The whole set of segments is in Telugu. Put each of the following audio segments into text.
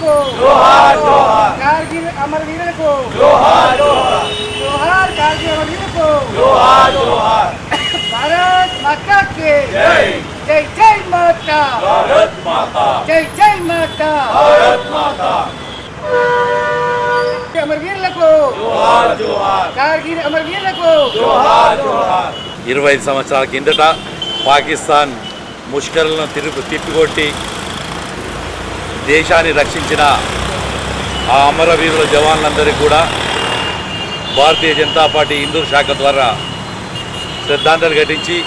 అమరవీరులకు జోహార్ జోహార్ కార్గిల్ అమరవీరులకు జోహార్ జోహార్ జోహార్ కార్గిల్ అమరవీరులకు జోహార్ జోహార్ భారత్ మాతా కి జై జై జై మాతా భారత్ మాతా జై జై మాతా భారత్ మాతా అమరవీరులకు జోహార్ జోహార్ కార్గిల్ అమరవీరులకు జోహార్ జోహార్ 25 సంవత్సరాల కిందట పాకిస్తాన్ ముష్కరులను తిప్పికొట్టి దేశాన్ని రక్షించిన ఆ అమరవీరుల జవాన్లందరికీ కూడా భారతీయ జనతా పార్టీ హిందూ శాఖ ద్వారా శ్రద్ధాంజలి ఘటించి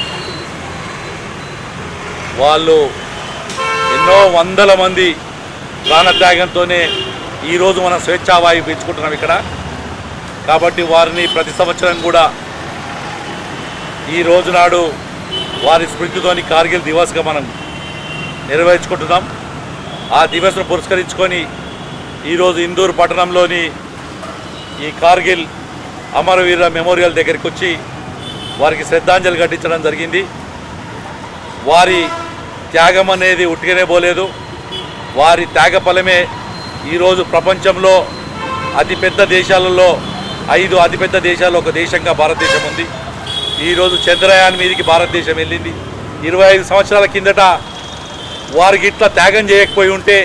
వాళ్ళు ఎన్నో వందల మంది ప్రాణత్యాగంతోనే ఈరోజు మనం స్వేచ్ఛావాయువు పీల్చుకుంటున్నాం ఇక్కడ. కాబట్టి వారిని ప్రతి సంవత్సరం కూడా ఈ రోజు నాడు వారి స్మృతితోని కార్గిల్ దివస్గా మనం నిర్వహించుకుంటున్నాం. ఆ దివస్ను పురస్కరించుకొని ఈరోజు ఇందూరు పట్టణంలోని ఈ కార్గిల్ అమరవీర మెమోరియల్ దగ్గరికి వచ్చి వారికి శ్రద్ధాంజలి ఘటించడం జరిగింది. వారి త్యాగం అనేది ఉట్టిగానే పోలేదు. వారి త్యాగ ఫలమే ఈరోజు ప్రపంచంలో అతిపెద్ద దేశాలలో 5 అతిపెద్ద దేశాల్లో ఒక దేశంగా భారతదేశం ఉంది. ఈరోజు చంద్రయాన్ మీదకి భారతదేశం వెళ్ళింది. 25 సంవత్సరాల కిందట వారికి ఇట్లా త్యాగం చేయకపోయి ఉంటే,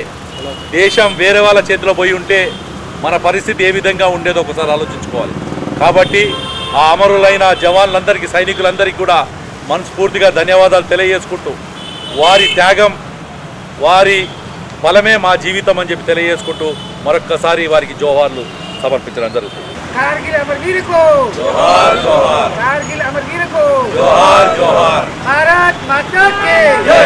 దేశం వేరే వాళ్ళ చేతిలో పోయి ఉంటే మన పరిస్థితి ఏ విధంగా ఉండేదో ఒకసారి ఆలోచించుకోవాలి. కాబట్టి ఆ అమరులైన జవాన్లందరికీ, సైనికులందరికీ కూడా మనస్ఫూర్తిగా ధన్యవాదాలు తెలియజేసుకుంటూ, వారి త్యాగం, వారి ఫలమే మా జీవితం అని చెప్పి తెలియజేసుకుంటూ మరొక్కసారి వారికి జోహార్లు సమర్పించడం జరుగుతుంది. కార్గిల్ అమరవీరులకు జోహార్ జోహార్ కార్గిల్ అమరవీరులకు జోహార్ జోహార్ భారత్ మాతా కి జై